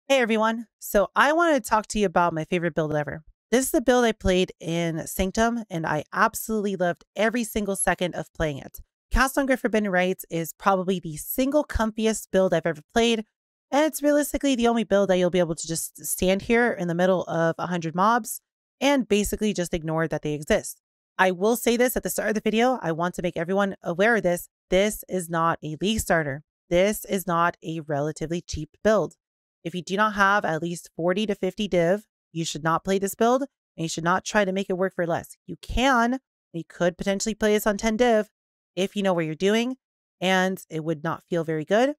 Hey everyone. So I wanted to talk to you about my favorite build ever. This is the build I played in Sanctum, and I absolutely loved every single second of playing it. Cast on Grid Forbidden Rites is probably the single comfiest build I've ever played, and it's realistically the only build that you'll be able to just stand here in the middle of 100 mobs and basically just ignore that they exist. I will say this at the start of the video. I want to make everyone aware of this. This is not a league starter. This is not a relatively cheap build. If you do not have at least 40 to 50 div, you should not play this build and you should not try to make it work for less. You could potentially play this on 10 div if you know what you're doing, and it would not feel very good.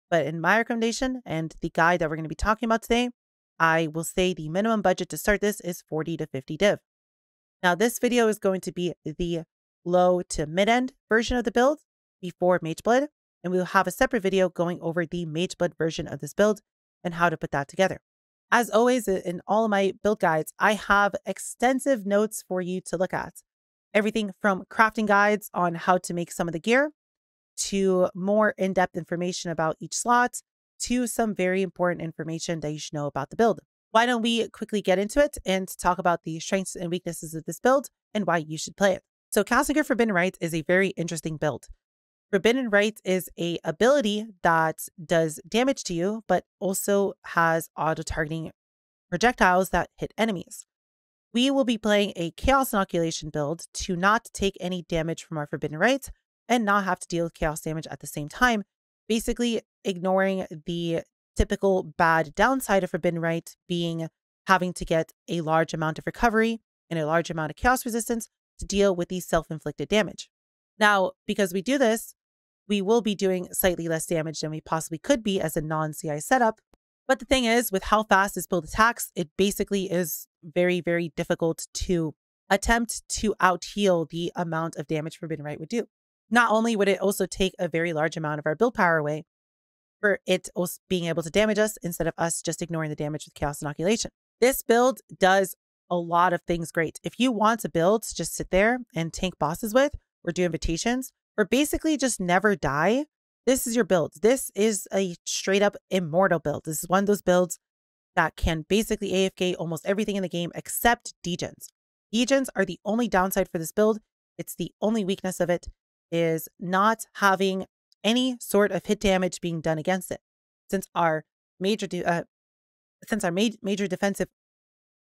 But in my recommendation and the guide that we're going to be talking about today, I will say the minimum budget to start this is 40 to 50 div. Now, this video is going to be the low to mid-end version of the build before Mageblood, and we will have a separate video going over the Mageblood version of this build and how to put that together. As always, in all of my build guides, I have extensive notes for you to look at. Everything from crafting guides on how to make some of the gear, to more in-depth information about each slot, to some very important information that you should know about the build. Why don't we quickly get into it and talk about the strengths and weaknesses of this build and why you should play it. So Casting Grid Forbidden Rites is a very interesting build. Forbidden Rites is a ability that does damage to you, but also has auto-targeting projectiles that hit enemies. We will be playing a Chaos Inoculation build to not take any damage from our Forbidden Rites and not have to deal with Chaos damage at the same time, basically ignoring the typical bad downside of Forbidden Rite being having to get a large amount of recovery and a large amount of Chaos resistance to deal with the self-inflicted damage. Now, because we do this, we will be doing slightly less damage than we possibly could be as a non-CI setup. But the thing is, with how fast this build attacks, it basically is very, very difficult to attempt to out-heal the amount of damage Forbidden Rite would do. Not only would it also take a very large amount of our build power away for it also being able to damage us instead of us just ignoring the damage with Chaos Inoculation. This build does a lot of things great. If you want a build to just sit there and tank bosses with, or do invitations, or basically just never die, this is your build. This is a straight up immortal build. This is one of those builds that can basically AFK almost everything in the game except degens. Degens are the only downside for this build. It's the only weakness of it is not having any sort of hit damage being done against it. Since our major defensive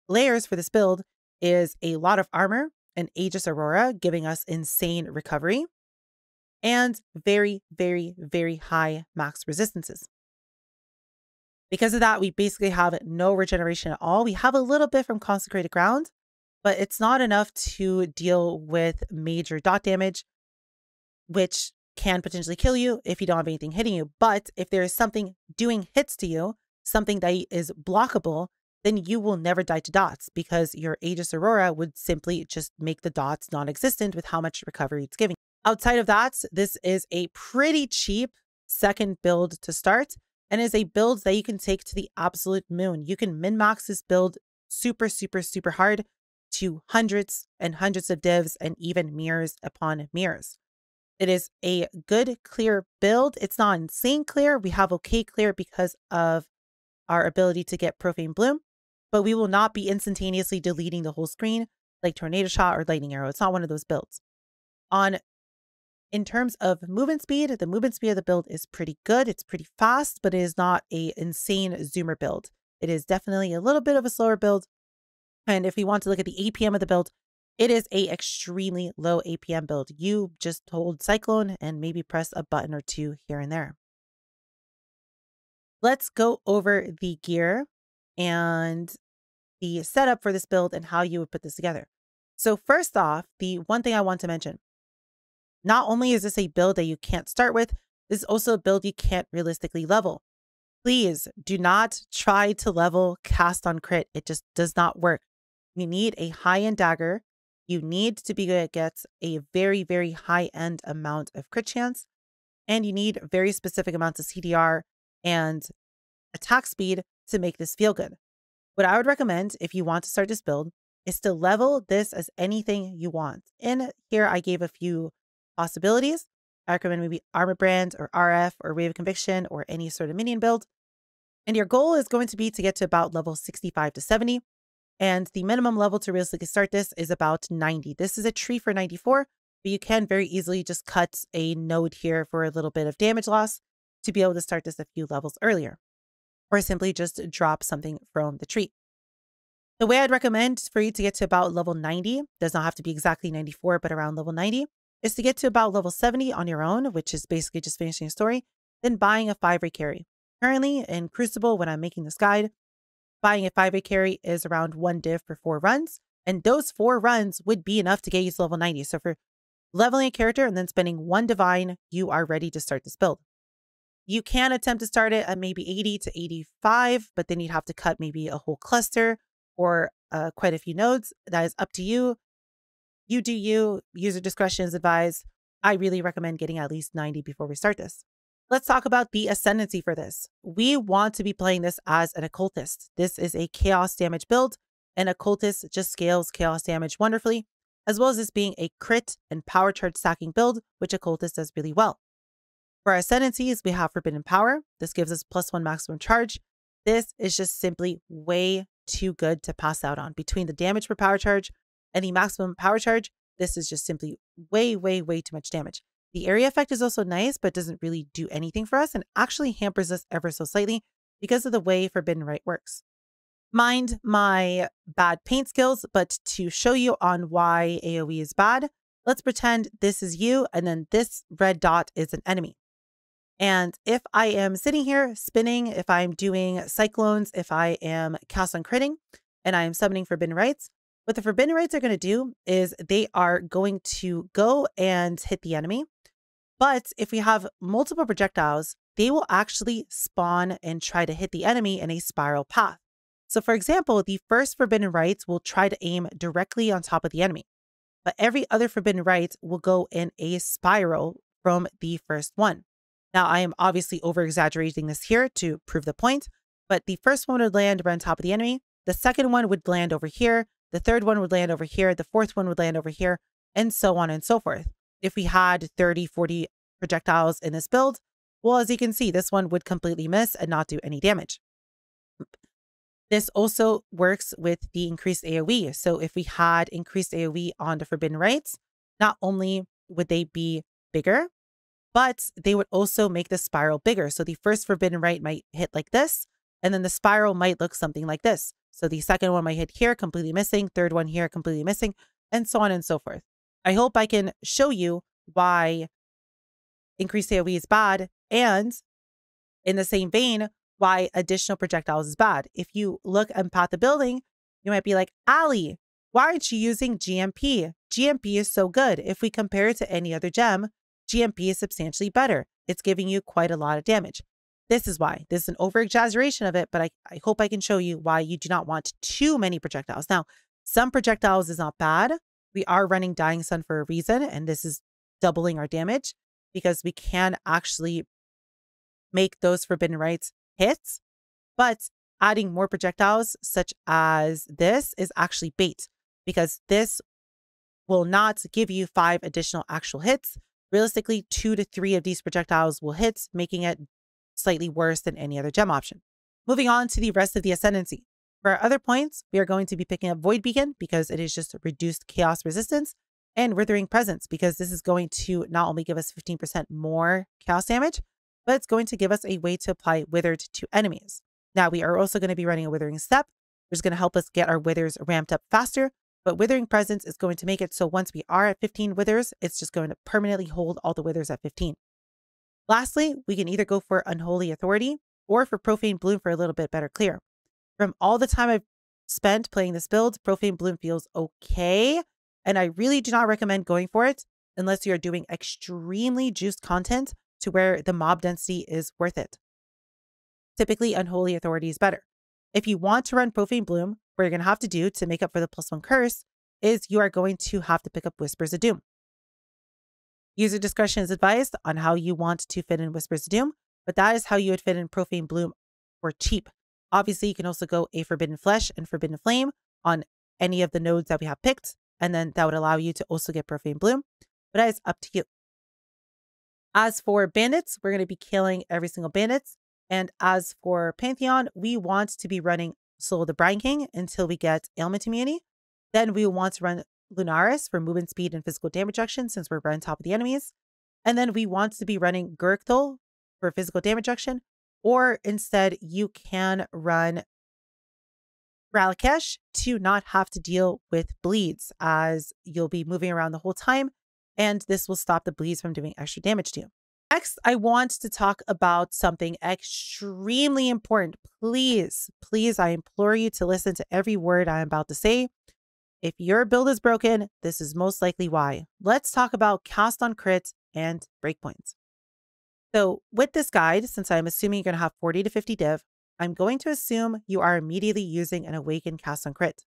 layers for this build is a lot of armor and Aegis Aurora, giving us insane recovery and very, very, very high max resistances. Because of that, we basically have no regeneration at all. We have a little bit from Consecrated Ground, but it's not enough to deal with major dot damage, which can potentially kill you if you don't have anything hitting you. But if there is something doing hits to you, something that is blockable, then you will never die to dots because your Aegis Aurora would simply just make the dots non-existent with how much recovery it's giving. Outside of that, this is a pretty cheap second build to start and is a build that you can take to the absolute moon. You can min-max this build super, super, super hard to hundreds and hundreds of divs and even mirrors upon mirrors. It is a good, clear build. It's not insane clear. We have okay clear because of our ability to get Profane Bloom, but we will not be instantaneously deleting the whole screen like Tornado Shot or Lightning Arrow. It's not one of those builds. In terms of movement speed, the movement speed of the build is pretty good. It's pretty fast, but it is not an insane zoomer build. It is definitely a little bit of a slower build. And if we want to look at the APM of the build, it is a extremely low APM build. You just hold Cyclone and maybe press a button or two here and there. Let's go over the gear and the setup for this build and how you would put this together. So first off, the one thing I want to mention, not only is this a build that you can't start with, this is also a build you can't realistically level. Please do not try to level cast on crit. It just does not work. You need a high-end dagger. You need to be good at gets a very, very high-end amount of crit chance. And you need very specific amounts of CDR and attack speed to make this feel good. What I would recommend if you want to start this build is to level this as anything you want. In here, I gave a few possibilities. I recommend maybe Armor Brand or RF or Wave of Conviction or any sort of minion build. And your goal is going to be to get to about level 65 to 70. And the minimum level to realistically start this is about 90. This is a tree for 94, but you can very easily just cut a node here for a little bit of damage loss to be able to start this a few levels earlier, or simply just drop something from the tree. The way I'd recommend for you to get to about level 90, does not have to be exactly 94, but around level 90, is to get to about level 70 on your own, which is basically just finishing a story, then buying a 5-ray carry. Currently in Crucible, when I'm making this guide, buying a 5-ray carry is around 1 div per 4 runs, and those 4 runs would be enough to get you to level 90. So for leveling a character and then spending 1 divine, you are ready to start this build. You can attempt to start it at maybe 80 to 85, but then you'd have to cut maybe a whole cluster or quite a few nodes. That is up to you. You do you. User discretion is advised. I really recommend getting at least 90 before we start this. Let's talk about the ascendancy for this. We want to be playing this as an occultist. This is a chaos damage build, and occultist just scales chaos damage wonderfully, as well as this being a crit and power charge stacking build, which occultist does really well. For our ascendancies, we have Forbidden Power. This gives us +1 maximum charge. This is just simply way too good to pass out on. Between the damage per power charge and the maximum power charge, this is just simply way, way, way too much damage. The area effect is also nice, but doesn't really do anything for us and actually hampers us ever so slightly because of the way Forbidden Rite works. Mind my bad paint skills, but to show you on why AoE is bad, let's pretend this is you and then this red dot is an enemy. And if I am sitting here spinning, if I'm doing cyclones, if I am cast on critting, and I am summoning Forbidden Rites, what the Forbidden Rites are going to do is they are going to go and hit the enemy. But if we have multiple projectiles, they will actually spawn and try to hit the enemy in a spiral path. So for example, the first Forbidden Rites will try to aim directly on top of the enemy, but every other Forbidden Rite will go in a spiral from the first one. Now, I am obviously over-exaggerating this here to prove the point, but the first one would land right on top of the enemy. The second one would land over here. The third one would land over here. The fourth one would land over here, and so on and so forth. If we had 30, 40 projectiles in this build, well, as you can see, this one would completely miss and not do any damage. This also works with the increased AoE. So if we had increased AoE on the Forbidden Rites, not only would they be bigger, but they would also make the spiral bigger. So the first Forbidden Rite might hit like this, and then the spiral might look something like this. So the second one might hit here, completely missing, third one here, completely missing, and so on and so forth. I hope I can show you why increased AoE is bad, and in the same vein, why additional projectiles is bad. If you look at Path of Building, you might be like, Ali, why aren't you using GMP? GMP is so good. If we compare it to any other gem, GMP is substantially better. It's giving you quite a lot of damage. This is why. This is an over-exaggeration of it, but I hope I can show you why you do not want too many projectiles. Now, some projectiles is not bad. We are running Dying Sun for a reason, and this is doubling our damage because we can actually make those Forbidden Rites hits, but adding more projectiles such as this is actually bait because this will not give you 5 additional actual hits. Realistically, 2 to 3 of these projectiles will hit, making it slightly worse than any other gem option. Moving on to the rest of the Ascendancy. For our other points, we are going to be picking up Void Beacon because it is just reduced chaos resistance, and Withering Presence because this is going to not only give us 15% more chaos damage, but it's going to give us a way to apply Withered to enemies. Now, we are also going to be running a Withering Step, which is going to help us get our Withers ramped up faster. But Withering Presence is going to make it so once we are at 15 Withers, it's just going to permanently hold all the Withers at 15. Lastly, we can either go for Unholy Authority or for Profane Bloom for a little bit better clear. From all the time I've spent playing this build, Profane Bloom feels okay, and I really do not recommend going for it unless you're doing extremely juiced content to where the mob density is worth it. Typically, Unholy Authority is better. If you want to run Profane Bloom, what you're going to have to do to make up for the +1 curse is you are going to have to pick up Whispers of Doom. User discretion is advised on how you want to fit in Whispers of Doom, but that is how you would fit in Profane Bloom for cheap. Obviously, you can also go a Forbidden Flesh and Forbidden Flame on any of the nodes that we have picked, and then that would allow you to also get Profane Bloom, but that is up to you. As for bandits, we're going to be killing every single bandits. And as for Pantheon, we want to be running Soul of the Brine King until we get ailment immunity. Then we want to run Lunaris for movement speed and physical damage reduction since we're on top of the enemies. And then we want to be running Gurkthul for physical damage reduction. Or instead, you can run Ralakesh to not have to deal with bleeds as you'll be moving around the whole time. And this will stop the bleeds from doing extra damage to you. Next, I want to talk about something extremely important. Please, please, I implore you to listen to every word I'm about to say. If your build is broken, this is most likely why. Let's talk about cast on crit and breakpoints. So with this guide, since I'm assuming you're going to have 40 to 50 div, I'm going to assume you are immediately using an Awakened cast on crit.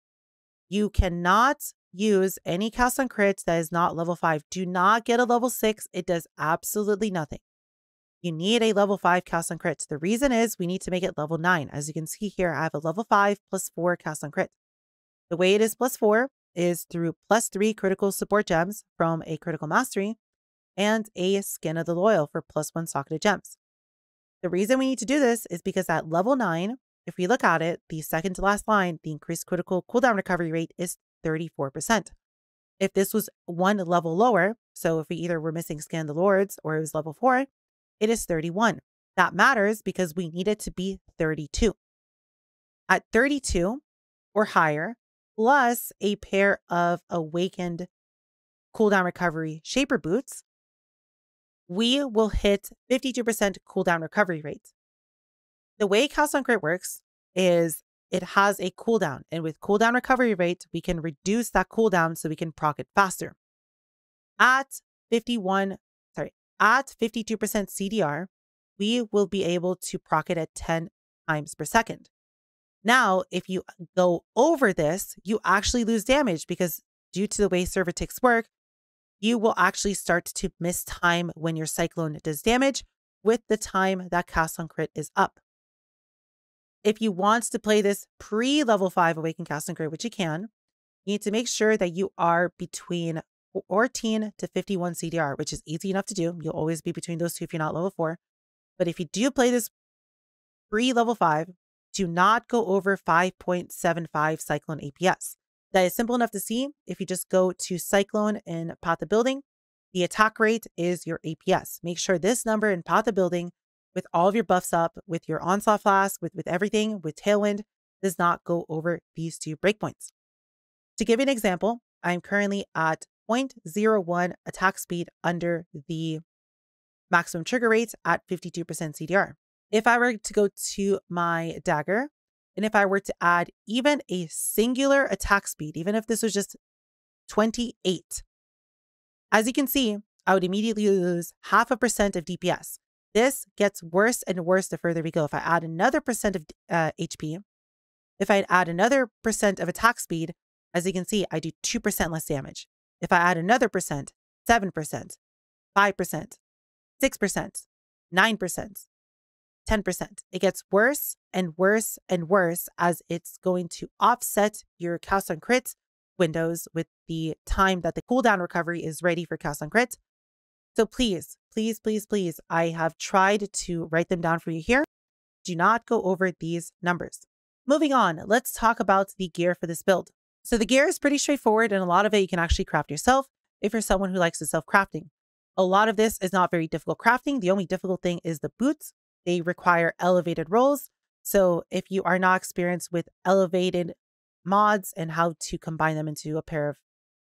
You cannot use any cast on crit that is not level 5. Do not get a level 6. It does absolutely nothing. You need a level 5 cast on crit. The reason is we need to make it level 9. As you can see here, I have a level 5 plus 4 cast on crit. The way it is plus 4 is through plus 3 critical support gems from a critical mastery and a Skin of the Loyal for plus 1 socketed gems. The reason we need to do this is because at level 9, if we look at it, the second to last line, the increased critical cooldown recovery rate is 34%. If this was one level lower, so if we either were missing Skin of the Lords or it was level 4, it is 31. That matters because we need it to be 32. At 32 or higher, plus a pair of Awakened cooldown recovery Shaper boots, we will hit 52% cooldown recovery rate. The way Cast on Crit works is it has a cooldown, and with cooldown recovery rate, we can reduce that cooldown so we can proc it faster. At 52% CDR, we will be able to proc it at 10 times per second. Now, if you go over this, you actually lose damage because due to the way server ticks work, you will actually start to miss time when your Cyclone does damage with the time that Cast on Crit is up. If you want to play this pre-level 5 Awakened Cast on Crit, which you can, you need to make sure that you are between 14 to 51 CDR, which is easy enough to do. You'll always be between those two if you're not level 4. But if you do play this pre-level 5, do not go over 5.75 Cyclone APS. That is simple enough to see. If you just go to Cyclone in Path of Building, the attack rate is your APS. Make sure this number in Path of Building, with all of your buffs up, with your Onslaught Flask, with everything, with Tailwind, does not go over these 2 breakpoints. To give you an example, I'm currently at 0.01 attack speed under the maximum trigger rate at 52% CDR. If I were to go to my dagger, and if I were to add even a singular attack speed, even if this was just 28, as you can see, I would immediately lose 0.5% of DPS. This gets worse and worse the further we go. If I add another percent of HP, if I add another percent of attack speed, as you can see, I do 2% less damage. If I add another percent, 7%, 5%, 6%, 9%, 10%. It gets worse and worse and worse as it's going to offset your Cast on Crit windows with the time that the cooldown recovery is ready for Cast on Crit. So please, please, please, please, I have tried to write them down for you here. Do not go over these numbers. Moving on, let's talk about the gear for this build. So the gear is pretty straightforward, and a lot of it you can actually craft yourself if you're someone who likes to self-crafting. A lot of this is not very difficult crafting. The only difficult thing is the boots. They require elevated rolls. So if you are not experienced with elevated mods and how to combine them into a pair of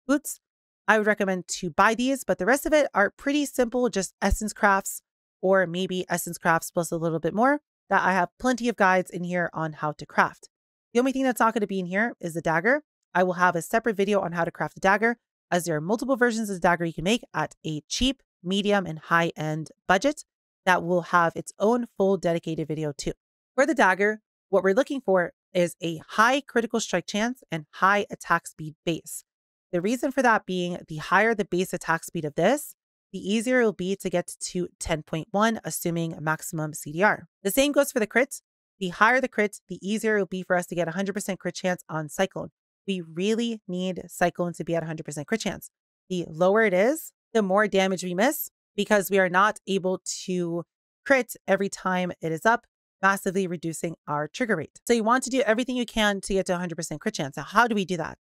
boots, I would recommend to buy these, but the rest of it are pretty simple, just essence crafts or maybe essence crafts plus a little bit more that I have plenty of guides in here on how to craft. The only thing that's not going to be in here is the dagger. I will have a separate video on how to craft a dagger, as there are multiple versions of the dagger you can make at a cheap, medium, and high-end budget that will have its own full dedicated video too. For the dagger, what we're looking for is a high critical strike chance and high attack speed base. The reason for that being the higher the base attack speed of this, the easier it will be to get to 10.1, assuming maximum CDR. The same goes for the crit. The higher the crit, the easier it will be for us to get 100% crit chance on Cyclone. We really need Cyclone to be at 100% crit chance. The lower it is, the more damage we miss because we are not able to crit every time it is up massively reducing our trigger rate. So you want to do everything you can to get to 100% crit chance. Now, how do we do that?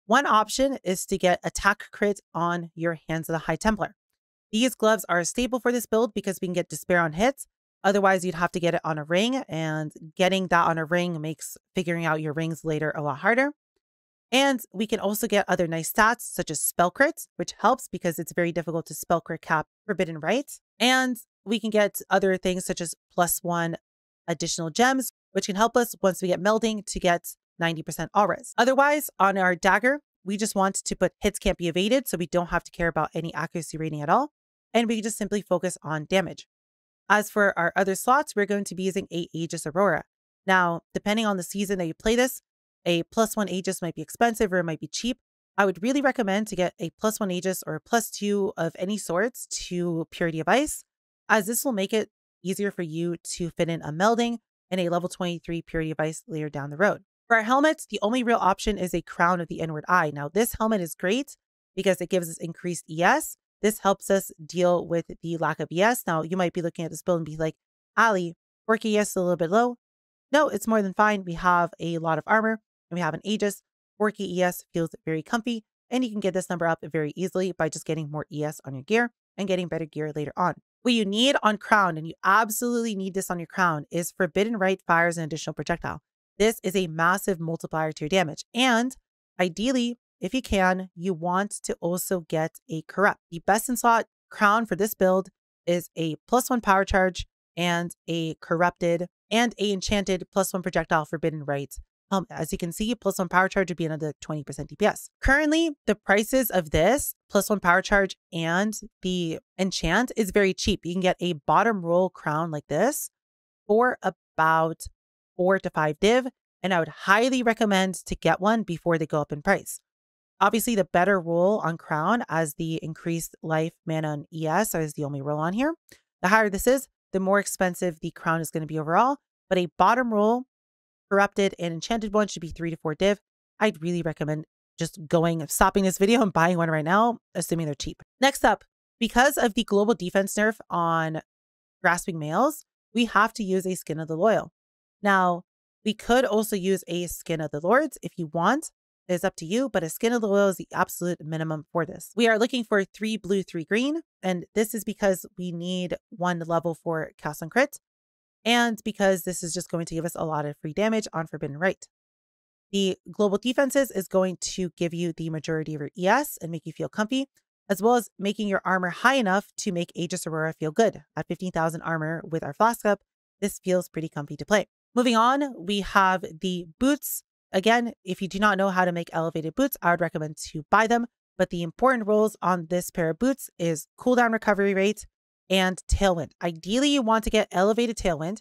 One option is to get attack crit on your Hands of the High Templar. These gloves are stable for this build because we can get despair on hits. Otherwise, you'd have to get it on a ring, and getting that on a ring makes figuring out your rings later a lot harder. And we can also get other nice stats such as spell crits, which helps because it's very difficult to spell crit cap Forbidden Rites. And we can get other things such as +1 additional gems, which can help us once we get melding to get 90% auras. Otherwise, on our dagger, we just want to put hits can't be evaded, so we don't have to care about any accuracy rating at all. And we can just simply focus on damage. As for our other slots, we're going to be using a Aegis Aurora. Now, depending on the season that you play this, a +1 Aegis might be expensive or it might be cheap. I would really recommend to get a +1 Aegis or a +2 of any sorts to Purity of Ice, as this will make it easier for you to fit in a melding and a level 23 Purity of Ice later down the road. For our helmets, the only real option is a Crown of the Inward Eye. Now, this helmet is great because it gives us increased ES. This helps us deal with the lack of ES. Now, you might be looking at this build and be like, Ali, 4K ES is a little bit low. No, it's more than fine. We have a lot of armor and we have an Aegis. 4K ES feels very comfy, and you can get this number up very easily by just getting more ES on your gear and getting better gear later on. What you need on Crown, and you absolutely need this on your Crown, is Forbidden Rite fires an additional projectile. This is a massive multiplier to your damage. And ideally, if you can, you want to also get a Corrupt. The best in slot Crown for this build is a +1 power charge and a Corrupted and a enchanted +1 projectile Forbidden Rite. As you can see, +1 power charge would be another 20% DPS. Currently, the prices of this +1 power charge and the enchant is very cheap. You can get a bottom roll Crown like this for about 4 to 5 div, and I would highly recommend to get one before they go up in price. Obviously, the better roll on Crown, as the increased life, mana, and ES is the only roll on here. The higher this is, the more expensive the Crown is going to be overall. But a bottom roll, Corrupted, and enchanted one should be 3 to 4 div. I'd really recommend just stopping this video and buying one right now, assuming they're cheap. Next up, because of the global defense nerf on Grasping Males, we have to use a Skin of the Loyal. Now, we could also use a Skin of the Lords if you want. It's up to you, but a Skin of the Loyal is the absolute minimum for this. We are looking for 3 blue, 3 green, and this is because we need 1 level for cast on crit, and because this is just going to give us a lot of free damage on Forbidden Rite. The global defenses is going to give you the majority of your ES and make you feel comfy, as well as making your armor high enough to make Aegis Aurora feel good. At 15,000 armor with our Flask Up, this feels pretty comfy to play. Moving on, we have the boots. Again, if you do not know how to make elevated boots, I would recommend to buy them. But the important rolls on this pair of boots is cooldown recovery rate and Tailwind. Ideally, you want to get elevated Tailwind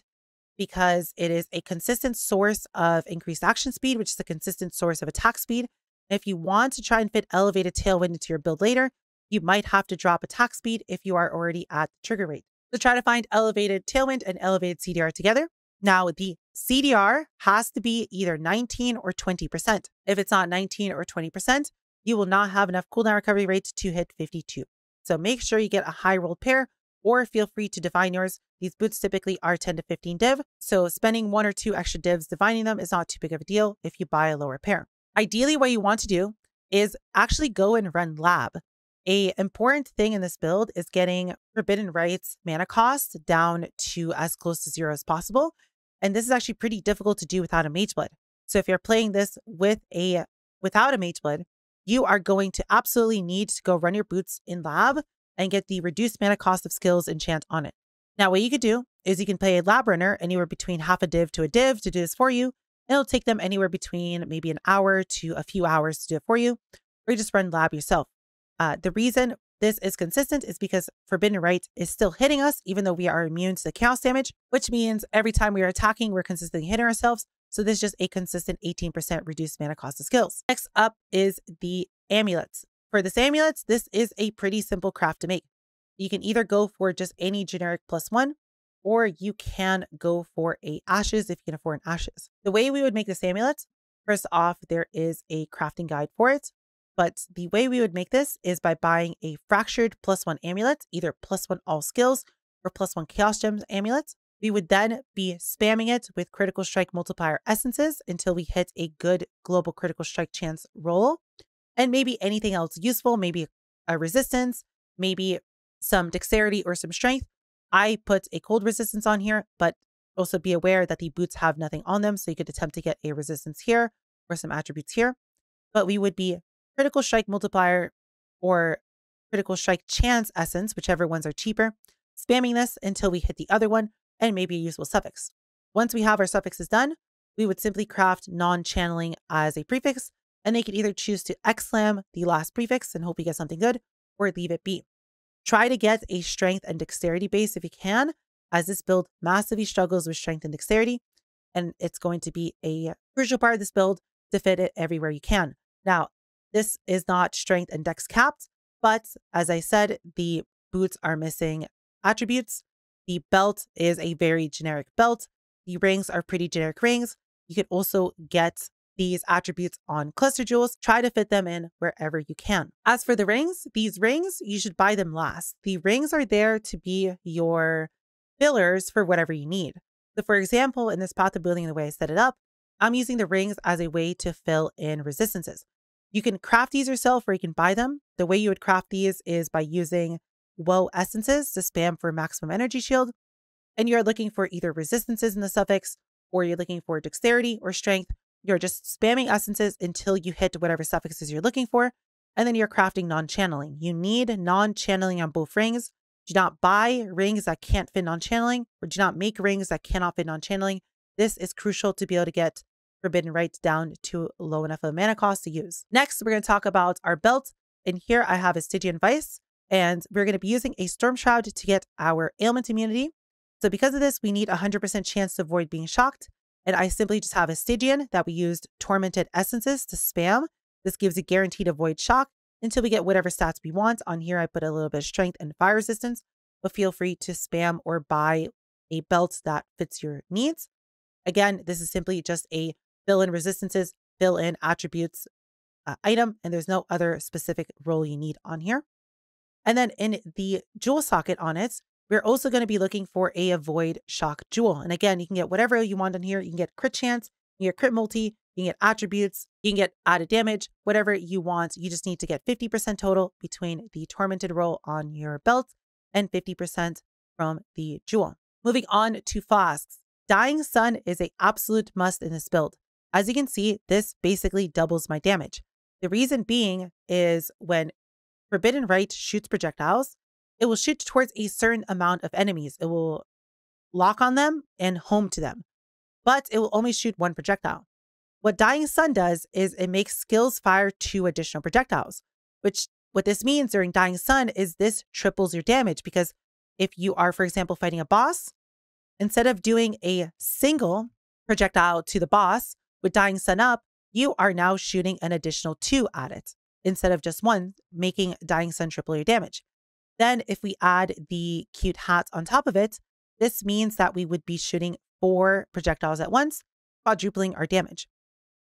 because it is a consistent source of increased action speed, which is a consistent source of attack speed. And if you want to try and fit elevated Tailwind into your build later, you might have to drop attack speed if you are already at the trigger rate. So try to find elevated Tailwind and elevated CDR together. Now, the CDR has to be either 19 or 20%. If it's not 19 or 20%, you will not have enough cooldown recovery rate to hit 52. So make sure you get a high rolled pair, or feel free to divine yours. These boots typically are 10 to 15 div, so spending 1 or 2 extra divs divining them is not too big of a deal if you buy a lower pair. Ideally, what you want to do is actually go and run lab. An important thing in this build is getting Forbidden Rites mana cost down to as close to 0 as possible. And this is actually pretty difficult to do without a Mageblood. So if you're playing this without a Mageblood, you are going to absolutely need to go run your boots in lab and get the reduced mana cost of skills enchant on it. Now, what you could do is you can play a lab runner anywhere between half a div to a div to do this for you. And it'll take them anywhere between maybe an hour to a few hours to do it for you, or you just run lab yourself. The reason this is consistent is because Forbidden Rite is still hitting us, even though we are immune to the chaos damage, which means every time we are attacking, we're consistently hitting ourselves. So this is just a consistent 18% reduced mana cost of skills. Next up is the amulets. For this amulets, this is a pretty simple craft to make. You can either go for just any generic +1, or you can go for a ashes if you can afford an ashes. The way we would make this amulet, first off, there is a crafting guide for it. But the way we would make this is by buying a fractured +1 amulet, either +1 all skills or +1 chaos gems amulet. We would then be spamming it with critical strike multiplier essences until we hit a good global critical strike chance roll. And maybe anything else useful, maybe a resistance, maybe some dexterity or some strength. I put a cold resistance on here, but also be aware that the boots have nothing on them. So you could attempt to get a resistance here or some attributes here. But we would be critical strike multiplier or critical strike chance essence, whichever ones are cheaper, spamming this until we hit the other one and maybe a useful suffix. Once we have our suffixes done, we would simply craft non-channeling as a prefix, and they could either choose to X-slam the last prefix and hope you get something good, or leave it be. Try to get a strength and dexterity base if you can, as this build massively struggles with strength and dexterity, and it's going to be a crucial part of this build to fit it everywhere you can. Now, this is not strength and dex capped, but as I said, the boots are missing attributes. The belt is a very generic belt. The rings are pretty generic rings. You could also get these attributes on cluster jewels. Try to fit them in wherever you can. As for the rings, these rings, you should buy them last. The rings are there to be your fillers for whatever you need. So for example, in this path of building, the way I set it up, I'm using the rings as a way to fill in resistances. You can craft these yourself or you can buy them. The way you would craft these is by using woe essences to spam for maximum energy shield. And you're looking for either resistances in the suffix, or you're looking for dexterity or strength. You're just spamming essences until you hit whatever suffixes you're looking for. And then you're crafting non-channeling. You need non-channeling on both rings. Do not buy rings that can't fit non-channeling, or do not make rings that cannot fit non-channeling. This is crucial to be able to get Forbidden Rites down to low enough of a mana cost to use. Next, we're going to talk about our belt. And here I have a Stygian Vice, and we're going to be using a Storm Shroud to get our ailment immunity. So because of this, we need 100% chance to avoid being shocked. And I simply just have a Stygian that we used Tormented Essences to spam. This gives a guaranteed avoid shock until we get whatever stats we want. On here, I put a little bit of strength and fire resistance, but feel free to spam or buy a belt that fits your needs. Again, this is simply just a fill in resistances, fill in attributes item, and there's no other specific role you need on here. And then in the jewel socket on it, we're also going to be looking for a avoid shock jewel. And again, you can get whatever you want on here. You can get crit chance, you can get crit multi, you can get attributes, you can get added damage, whatever you want. You just need to get 50% total between the tormented roll on your belt and 50% from the jewel. Moving on to flasks. Dying Sun is an absolute must in this build. As you can see, this basically doubles my damage. The reason being is when Forbidden Rite shoots projectiles, it will shoot towards a certain amount of enemies. It will lock on them and home to them, but it will only shoot one projectile. What Dying Sun does is it makes skills fire 2 additional projectiles, which what this means during Dying Sun is this triples your damage, because if you are, for example, fighting a boss, instead of doing a single projectile to the boss with Dying Sun up, you are now shooting an additional 2 at it instead of just 1, making Dying Sun triple your damage. Then if we add the cute hat on top of it, this means that we would be shooting 4 projectiles at once, quadrupling our damage.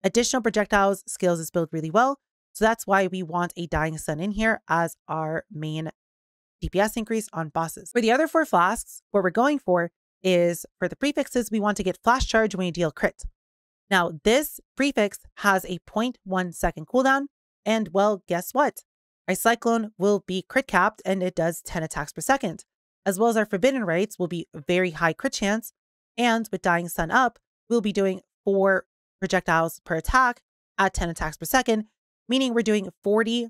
Additional projectiles skills is built really well, so that's why we want a Dying Sun in here as our main DPS increase on bosses. For the other 4 flasks, what we're going for is, for the prefixes, we want to get flash charge when you deal crit. Now, this prefix has a 0.1 second cooldown, and well, guess what? Our Cyclone will be crit capped and it does 10 attacks per second, as well as our Forbidden Rites will be very high crit chance. And with Dying Sun up, we'll be doing 4 projectiles per attack at 10 attacks per second, meaning we're doing 40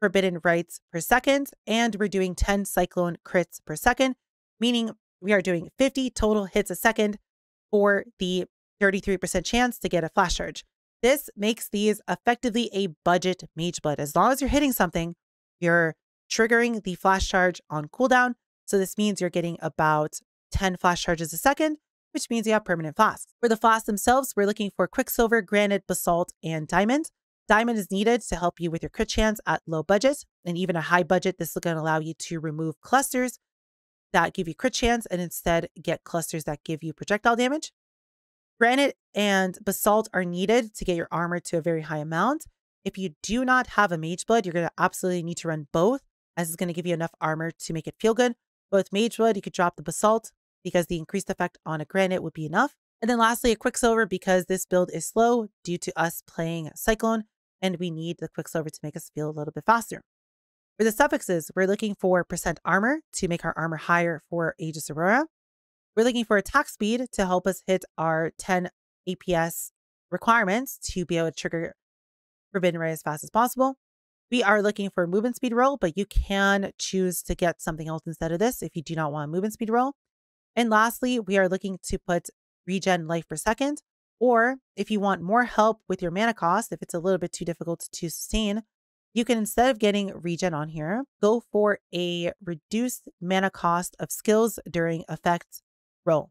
Forbidden Rites per second, and we're doing 10 Cyclone crits per second, meaning we are doing 50 total hits a second for the 33% chance to get a flash charge. This makes these effectively a budget Mage Blood. As long as you're hitting something, you're triggering the flash charge on cooldown. So this means you're getting about 10 flash charges a second, which means you have permanent flasks. For the flasks themselves, we're looking for Quicksilver, Granite, Basalt, and Diamond. Diamond is needed to help you with your crit chance at low budget, and even a high budget. This is going to allow you to remove clusters that give you crit chance and instead get clusters that give you projectile damage. Granite and Basalt are needed to get your armor to a very high amount. If you do not have a Mage Blood, you're going to absolutely need to run both, as it's going to give you enough armor to make it feel good. But with Mage Blood, you could drop the Basalt because the increased effect on a granite would be enough. And then lastly, a Quicksilver because this build is slow due to us playing Cyclone, and we need the Quicksilver to make us feel a little bit faster. For the suffixes, we're looking for % armor to make our armor higher for Aegis Aurora. We're looking for attack speed to help us hit our 10 APS requirements to be able to trigger Forbidden Ray as fast as possible. We are looking for a movement speed roll, but you can choose to get something else instead of this if you do not want a movement speed roll. And lastly, we are looking to put regen life per second, or if you want more help with your mana cost, if it's a little bit too difficult to sustain, you can, instead of getting regen on here, go for a reduced mana cost of skills during effect roll.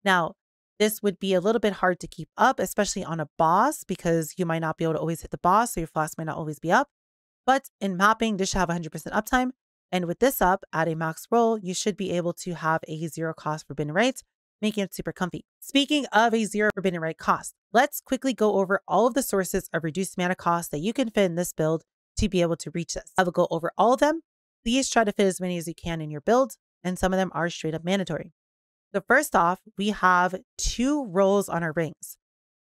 Now, this would be a little bit hard to keep up, especially on a boss, because you might not be able to always hit the boss, so your flask might not always be up. But in mapping, this should have 100% uptime. And with this up at a max roll, you should be able to have a 0 cost Forbidden Rite, making it super comfy. Speaking of a 0 Forbidden Rite cost, let's quickly go over all of the sources of reduced mana cost that you can fit in this build to be able to reach this. I will go over all of them. Please try to fit as many as you can in your build, and some of them are straight up mandatory. So first off, we have 2 rolls on our rings.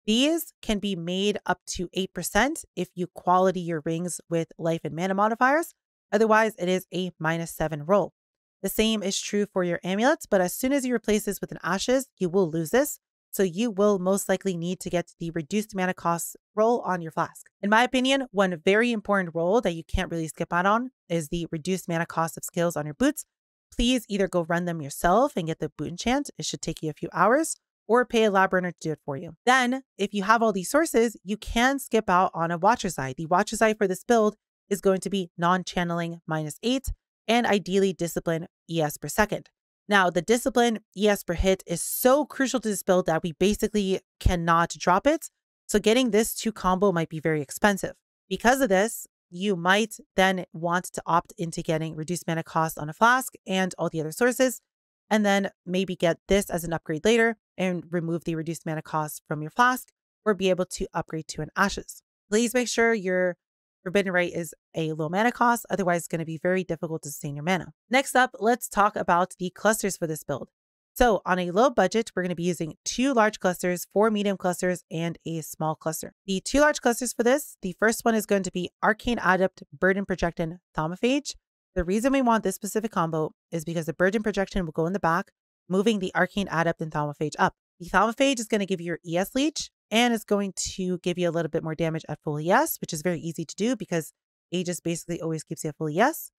These can be made up to 8% if you quality your rings with life and mana modifiers. Otherwise, it is a -7 roll. The same is true for your amulets, but as soon as you replace this with an ashes, you will lose this. So you will most likely need to get the reduced mana cost roll on your flask. In my opinion, one very important roll that you can't really skip out on is the reduced mana cost of skills on your boots. Please either go run them yourself and get the boot enchant. It should take you a few hours, or pay a lab runner to do it for you. Then, if you have all these sources, you can skip out on a Watcher's Eye. The Watcher's Eye for this build is going to be non-channeling -8 and ideally discipline ES per second. Now, the discipline ES per hit is so crucial to this build that we basically cannot drop it. So getting this 2 combo might be very expensive. Because of this, you might then want to opt into getting reduced mana cost on a flask and all the other sources, and then maybe get this as an upgrade later and remove the reduced mana cost from your flask, or be able to upgrade to an ashes. Please make sure your Forbidden Ray is a low mana cost, otherwise it's going to be very difficult to sustain your mana. Next up, let's talk about the clusters for this build. So on a low budget, we're going to be using 2 large clusters, 4 medium clusters, and a small cluster. The 2 large clusters for this, the first one is going to be Arcane Adept, Burden Projection, Thaumaphage. The reason we want this specific combo is because the Burden Projection will go in the back, moving the Arcane Adept and Thaumaphage up. The Thaumaphage is going to give you your ES leech, and it's going to give you a little bit more damage at full ES, which is very easy to do because Aegis basically always keeps you at full ES.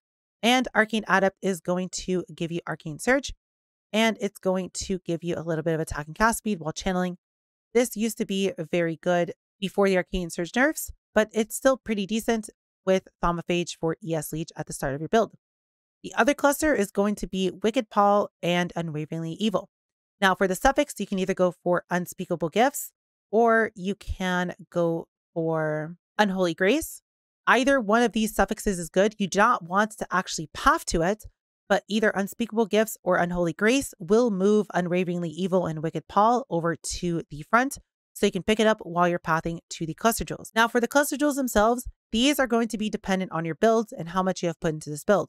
And Arcane Adept is going to give you Arcane Surge, and it's going to give you a little bit of attack and cast speed while channeling. This used to be very good before the Arcane Surge nerfs, but it's still pretty decent with Thaumaphage for ES Leech at the start of your build. The other cluster is going to be Wicked Pall and Unwaveringly Evil. Now for the suffix, you can either go for Unspeakable Gifts, or you can go for Unholy Grace. Either one of these suffixes is good. You do not want to actually path to it, but either Unspeakable Gifts or Unholy Grace will move Unwaveringly Evil and Wicked Pall over to the front, so you can pick it up while you're pathing to the cluster jewels. Now for the cluster jewels themselves, these are going to be dependent on your build and how much you have put into this build.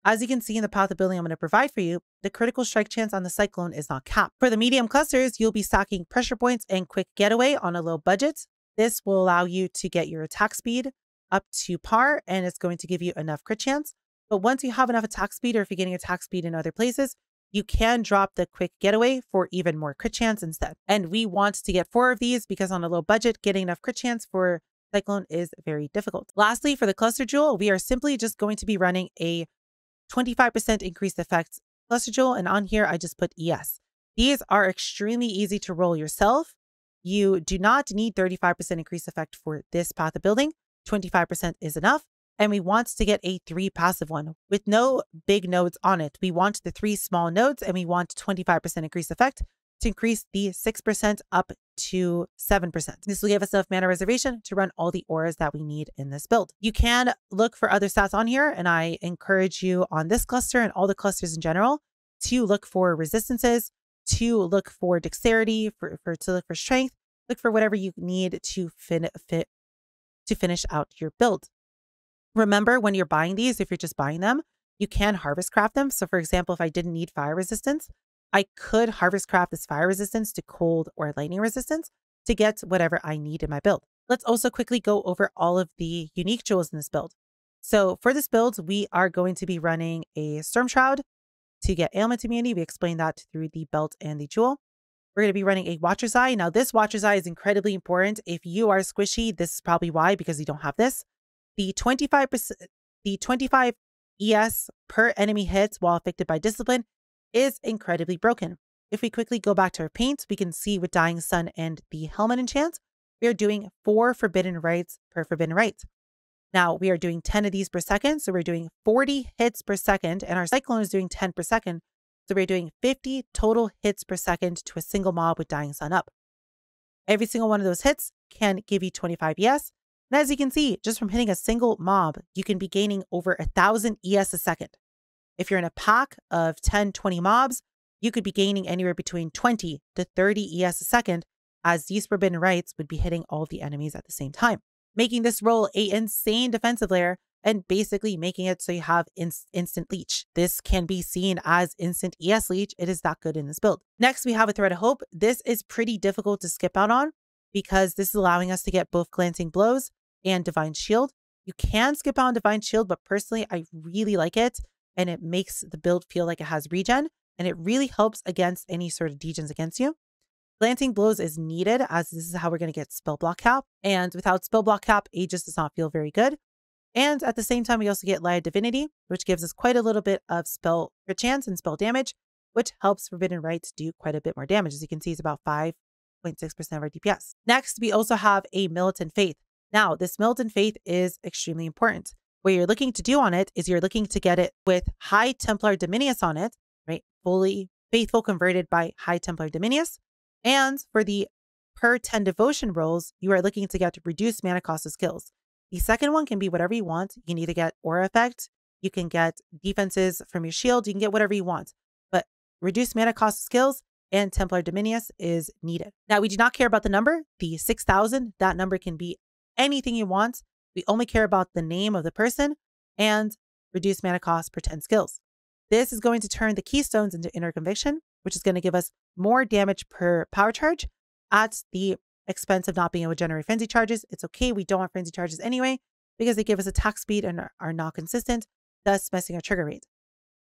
As you can see in the path of building I'm going to provide for you, the critical strike chance on the Cyclone is not capped. For the medium clusters, you'll be stacking pressure points and quick getaway on a low budget. This will allow you to get your attack speed up to par, and it's going to give you enough crit chance. But once you have enough attack speed, or if you're getting attack speed in other places, you can drop the quick getaway for even more crit chance instead. And we want to get 4 of these because on a low budget, getting enough crit chance for Cyclone is very difficult. Lastly, for the cluster jewel, we are simply just going to be running a 25% increased effects cluster jewel, and on here I just put ES. These are extremely easy to roll yourself. You do not need 35% increased effect for this path of building. 25% is enough. And we want to get a 3 passive one with no big nodes on it. We want the 3 small nodes, and we want 25% increased effect to increase the 6% up to 7%. This will give us enough mana reservation to run all the auras that we need in this build. You can look for other stats on here, and I encourage you on this cluster and all the clusters in general to look for resistances, to look for dexterity, to look for strength, look for whatever you need to finish out your build. Remember, when you're buying these, if you're just buying them, you can harvest craft them. So for example, if I didn't need fire resistance, I could harvest craft this fire resistance to cold or lightning resistance to get whatever I need in my build. Let's also quickly go over all of the unique jewels in this build. So for this build, we are going to be running a Storm Shroud to get ailment immunity. We explained that through the belt and the jewel. We're going to be running a Watcher's Eye. Now, this Watcher's Eye is incredibly important. If you are squishy, this is probably why, because you don't have this. The 25 ES per enemy hits while affected by discipline is incredibly broken. If we quickly go back to our paint, we can see with Dying Sun and the Helmet enchant, we are doing 4 Forbidden Rites per Forbidden Rite. Now, we are doing 10 of these per second, so we're doing 40 hits per second, and our Cyclone is doing 10 per second, so we're doing 50 total hits per second to a single mob with Dying Sun up. Every single one of those hits can give you 25 ES, and as you can see, just from hitting a single mob, you can be gaining over 1,000 ES a second. If you're in a pack of 10, 20 mobs, you could be gaining anywhere between 20 to 30 ES a second, as these Forbidden Rites would be hitting all of the enemies at the same time, making this role an insane defensive layer and basically making it so you have instant leech. This can be seen as instant ES leech. It is that good in this build. Next, we have a Thread of Hope. This is pretty difficult to skip out on because this is allowing us to get both Glancing Blows and Divine Shield. You can skip out on Divine Shield, but personally, I really like it, and it makes the build feel like it has regen, and it really helps against any sort of degens against you. Glancing Blows is needed, as this is how we're going to get Spell Block Cap, and without Spell Block Cap, Aegis does not feel very good. And at the same time, we also get Light of Divinity, which gives us quite a little bit of spell crit chance and spell damage, which helps Forbidden Rites do quite a bit more damage. As you can see, it's about 5.6% of our DPS. Next, we also have a Militant Faith. Now, this Militant Faith is extremely important. What you're looking to do on it is you're looking to get it with High Templar Dominius on it, right? Fully faithful converted by High Templar Dominius. And for the per 10 devotion rolls, you are looking to get reduced mana cost of skills. The second one can be whatever you want. You can either get aura effect, you can get defenses from your shield, you can get whatever you want. But reduced mana cost of skills and Templar Dominius is needed. Now, we do not care about the number, the 6,000. That number can be anything you want. We only care about the name of the person and reduced mana cost per 10 skills. This is going to turn the keystones into Inner Conviction, which is going to give us more damage per power charge at the expense of not being able to generate frenzy charges. It's okay. We don't want frenzy charges anyway because they give us attack speed and are not consistent, thus messing our trigger rate.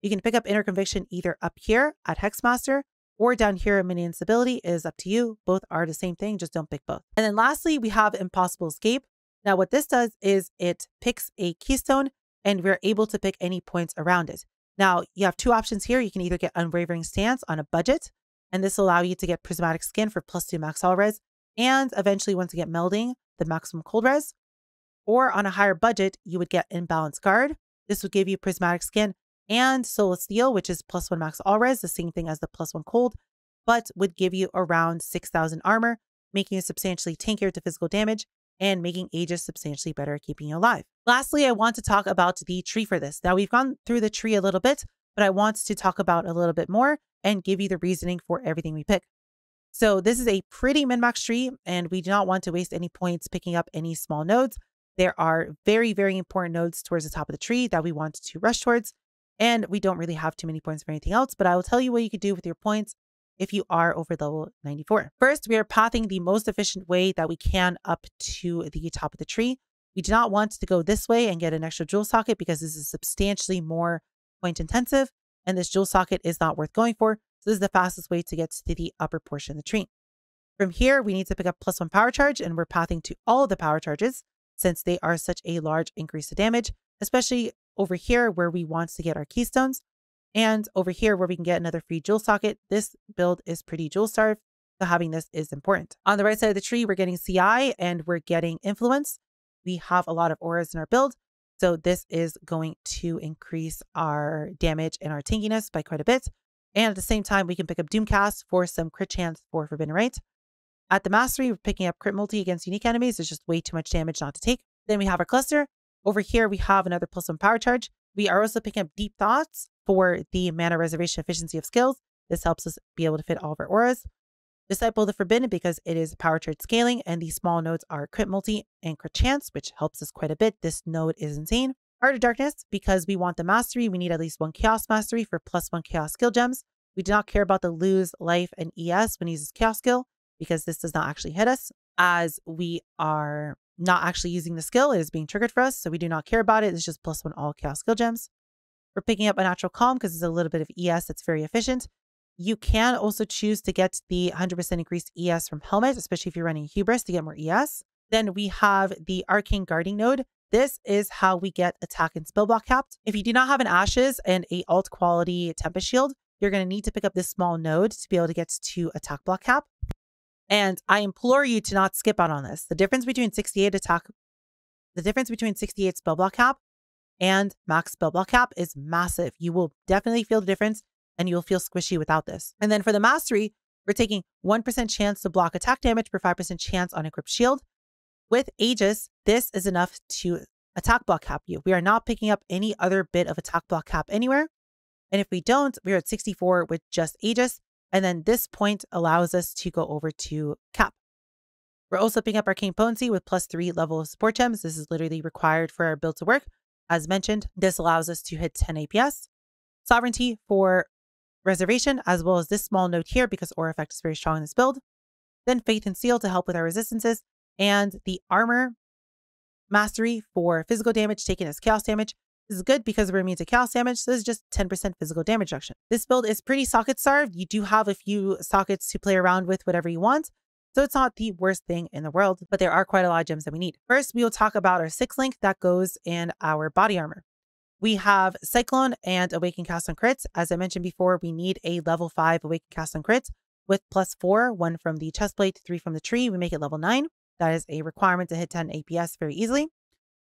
You can pick up Inner Conviction either up here at Hexmaster or down here at Minion Stability. It is up to you. Both are the same thing. Just don't pick both. And then lastly, we have Impossible Escape. Now, what this does is it picks a keystone and we're able to pick any points around it. Now, you have two options here. You can either get Unwavering Stance on a budget, and this will allow you to get Prismatic Skin for +2 max all res, and eventually once you get Melding, the maximum cold res. Or on a higher budget, you would get Imbalanced Guard. This would give you Prismatic Skin and Soul of Steel, which is +1 max all res, the same thing as the +1 cold, but would give you around 6,000 armor, making you substantially tankier to physical damage and making Aegis substantially better at keeping you alive. Lastly, I want to talk about the tree for this. Now, we've gone through the tree a little bit, but I want to talk about a little bit more and give you the reasoning for everything we pick. So this is a pretty min-max tree, and we do not want to waste any points picking up any small nodes. There are very, very important nodes towards the top of the tree that we want to rush towards, and we don't really have too many points for anything else, but I will tell you what you could do with your points if you are over level 94. First, we are pathing the most efficient way that we can up to the top of the tree. We do not want to go this way and get an extra jewel socket because this is substantially more point intensive, and this jewel socket is not worth going for. So this is the fastest way to get to the upper portion of the tree. From here, we need to pick up +1 power charge, and we're pathing to all of the power charges since they are such a large increase to damage, especially over here where we want to get our keystones. And over here where we can get another free jewel socket. This build is pretty jewel starved, so having this is important. On the right side of the tree, we're getting CI and we're getting influence. We have a lot of auras in our build, so this is going to increase our damage and our tankiness by quite a bit. And at the same time, we can pick up Doomcast for some crit chance for Forbidden Rite. At the Mastery, we're picking up crit multi against unique enemies. There's just way too much damage not to take. Then we have our cluster. Over here, we have another +1 power charge. We are also picking up Deep Thoughts for the mana reservation efficiency of skills. This helps us be able to fit all of our auras. Disciple of the Forbidden because it is power charge scaling, and these small nodes are crit multi and crit chance, which helps us quite a bit. This node is insane. Heart of Darkness because we want the mastery. We need at least 1 chaos mastery for +1 chaos skill gems. We do not care about the lose life and ES when he uses Chaos skill because this does not actually hit us, as we are not actually using the skill. It is being triggered for us, so we do not care about it. It's just +1 all Chaos skill gems. We're picking up Unnatural Calm because it's a little bit of ES that's very efficient. You can also choose to get the 100% increased ES from Helmet, especially if you're running Hubris to get more ES. Then we have the Arcane Guarding node. This is how we get attack and spell block capped. If you do not have an Ashes and a alt quality Tempest Shield, you're going to need to pick up this small node to be able to get to attack block cap. And I implore you to not skip out on this. The difference between 68 spell block cap and max spell block cap is massive. You will definitely feel the difference and you'll feel squishy without this. And then for the mastery, we're taking 1% chance to block attack damage per 5% chance on equipped shield. With Aegis, this is enough to attack block cap you. We are not picking up any other bit of attack block cap anywhere. And if we don't, we're at 64 with just Aegis. And then this point allows us to go over to cap. We're also picking up Arcane Potency with +3 level of support gems. This is literally required for our build to work. As mentioned, this allows us to hit 10 APS. Sovereignty for Reservation, as well as this small node here because Aura Effect is very strong in this build. Then Faith and Seal to help with our resistances. And the Armor Mastery for physical damage taken as chaos damage. This is good because we're immune to chaos damage, so this is just 10% physical damage reduction. This build is pretty socket starved. You do have a few sockets to play around with whatever you want, so it's not the worst thing in the world, but there are quite a lot of gems that we need. First, we will talk about our 6 link that goes in our body armor. We have Cyclone and Awaken Cast on Crits. As I mentioned before, we need a level 5 Awaken Cast on Crits with +4, 1 from the chestplate, 3 from the tree. We make it level 9. That is a requirement to hit 10 APS very easily.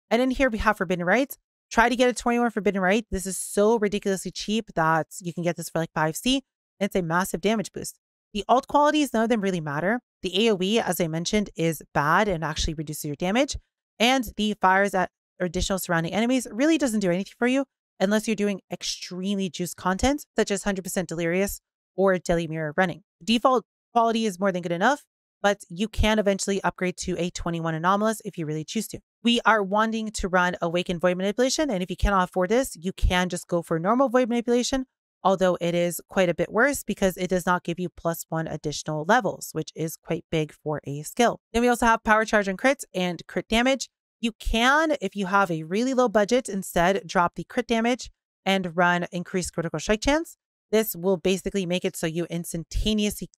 And in here we have Forbidden Rites. Try to get a 21 Forbidden Rite. This is so ridiculously cheap that you can get this for like 5C. And it's a massive damage boost. The alt qualities, none of them really matter. The AoE, as I mentioned, is bad and actually reduces your damage. And the fires at additional surrounding enemies really doesn't do anything for you unless you're doing extremely juiced content, such as 100% Delirious or Deadly Mirror running. Default quality is more than good enough, but you can eventually upgrade to a 21 Anomalous if you really choose to. We are wanting to run Awakened Void Manipulation, and if you cannot afford this, you can just go for normal Void Manipulation, although it is quite a bit worse because it does not give you +1 additional levels, which is quite big for a skill. Then we also have Power Charge on crits and crit damage. You can, if you have a really low budget, instead drop the crit damage and run increased critical strike chance. This will basically make it so you instantaneously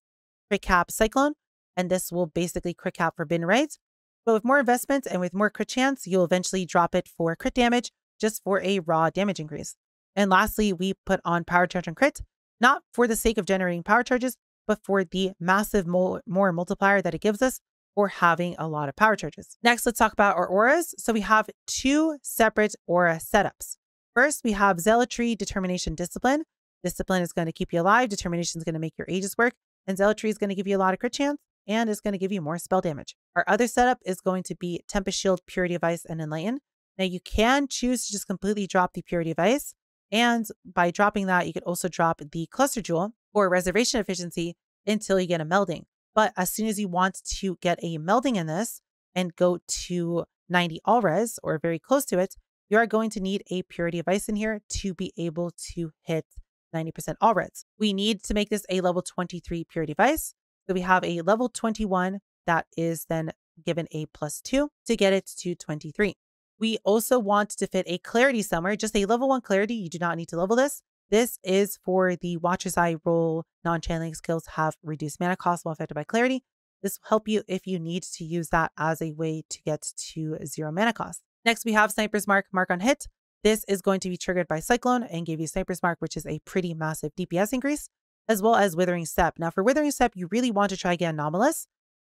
crit cap Cyclone, and this will basically crit cap Forbidden Rites. But with more investments and with more crit chance, you'll eventually drop it for crit damage just for a raw damage increase. And lastly, we put on Power Charge on crit, not for the sake of generating power charges, but for the massive more multiplier that it gives us for having a lot of power charges. Next, let's talk about our auras. So we have 2 separate aura setups. First, we have Zealotry, Determination, Discipline. Discipline is going to keep you alive. Determination is going to make your Aegis work. And Zealotry is going to give you a lot of crit chance and is going to give you more spell damage. Our other setup is going to be Tempest Shield, Purity of Ice, and Enlighten. Now you can choose to just completely drop the Purity of Ice. And by dropping that, you could also drop the Cluster Jewel for reservation efficiency until you get a melding. But as soon as you want to get a melding in this and go to 90 all res or very close to it, you are going to need a Purity of Ice in here to be able to hit 90% all res. We need to make this a level 23 Purity of Ice. So we have a level 21 that is then given a +2 to get it to 23. We also want to fit a Clarity somewhere, just a level 1 Clarity. You do not need to level this. This is for the Watcher's Eye role. Non-channeling skills have reduced mana cost while affected by Clarity. This will help you if you need to use that as a way to get to 0 mana cost. Next, we have Sniper's Mark, Mark on Hit. This is going to be triggered by Cyclone and give you Sniper's Mark, which is a pretty massive DPS increase, as well as Withering Step. Now for Withering Step, you really want to try to get Anomalous.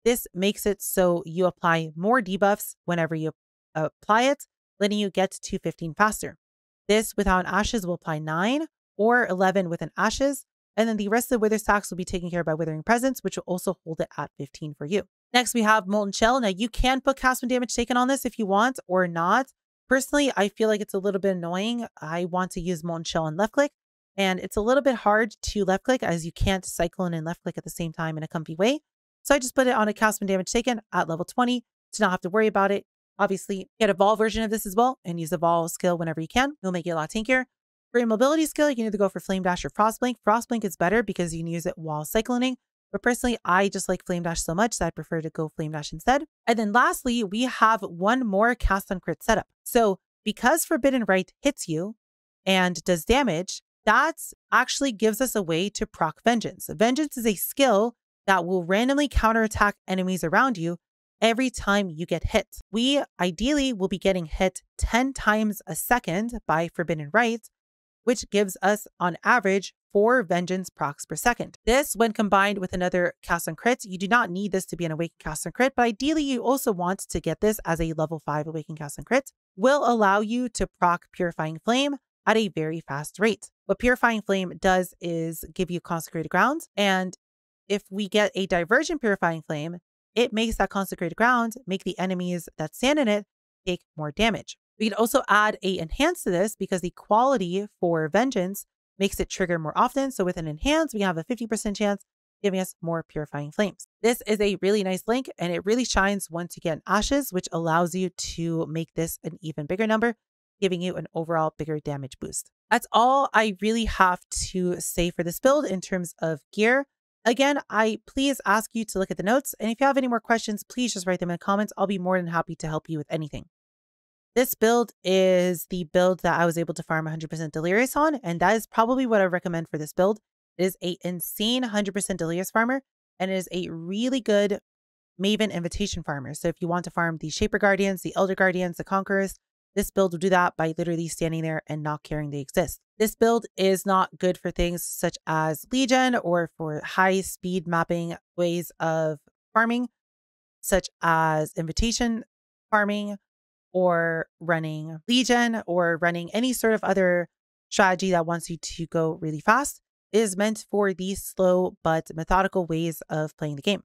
This makes it so you apply more debuffs whenever you apply it, letting you get to 15 faster. This without Ashes will apply 9 or 11 with an Ashes, and then the rest of the Wither stacks will be taken care of by Withering Presence, which will also hold it at 15 for you. Next, we have Molten Shell. Now you can put cast when damage taken on this if you want or not. Personally, I feel like it's a little bit annoying. I want to use Molten Shell and left click, and it's a little bit hard to left click as you can't Cyclone and left click at the same time in a comfy way. So I just put it on a cast when damage taken at level 20 to not have to worry about it. Obviously, get a Vol version of this as well and use the Vol skill whenever you can. It'll make it a lot tankier. For your mobility skill, you can either go for Flame Dash or Frostblink. Frostblink is better because you can use it while cycloning. But personally, I just like Flame Dash so much that I prefer to go Flame Dash instead. And then lastly, we have one more cast on crit setup. So because Forbidden Rite hits you and does damage, that actually gives us a way to proc Vengeance. Vengeance is a skill that will randomly counterattack enemies around you every time you get hit. We ideally will be getting hit 10 times a second by Forbidden Rite, which gives us on average 4 Vengeance procs per second. This, when combined with another cast on crit, you do not need this to be an Awakened cast on crit, but ideally you also want to get this as a level 5 Awakened cast on crit, will allow you to proc Purifying Flame at a very fast rate. What Purifying Flame does is give you Consecrated Ground, and if we get a Diversion Purifying Flame, it makes that Consecrated Ground make the enemies that stand in it take more damage. We can also add a Enhance to this because the quality for Vengeance makes it trigger more often. So with an Enhance, we have a 50% chance giving us more Purifying Flames. This is a really nice link, and it really shines once you get an Ashes, which allows you to make this an even bigger number, giving you an overall bigger damage boost. That's all I really have to say for this build in terms of gear. Again, I please ask you to look at the notes, and if you have any more questions, please just write them in the comments. I'll be more than happy to help you with anything. This build is the build that I was able to farm 100% Delirious on, and that is probably what I recommend for this build. It is an insane 100% Delirious farmer, and it is a really good Maven Invitation farmer. So if you want to farm the Shaper Guardians, the Elder Guardians, the Conquerors, this build will do that by literally standing there and not caring they exist. This build is not good for things such as Legion or for high speed mapping ways of farming, such as Invitation farming, or running Legion, or running any sort of other strategy that wants you to go really fast. It is meant for these slow but methodical ways of playing the game.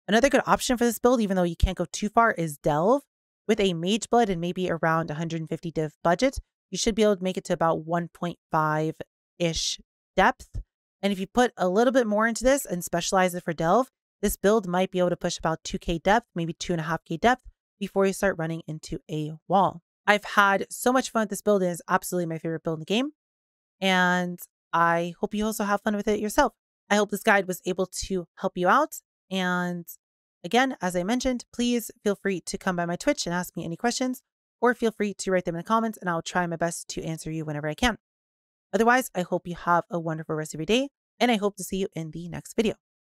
Another good option for this build, even though you can't go too far, is Delve. With a Mage Blood and maybe around 150 div budget, you should be able to make it to about 1.5-ish depth. And if you put a little bit more into this and specialize it for Delve, this build might be able to push about 2k depth, maybe 2.5k depth, before you start running into a wall. I've had so much fun with this build. It is absolutely my favorite build in the game, and I hope you also have fun with it yourself. I hope this guide was able to help you out, and again, as I mentioned, please feel free to come by my Twitch and ask me any questions, or feel free to write them in the comments and I'll try my best to answer you whenever I can. Otherwise, I hope you have a wonderful rest of your day, and I hope to see you in the next video.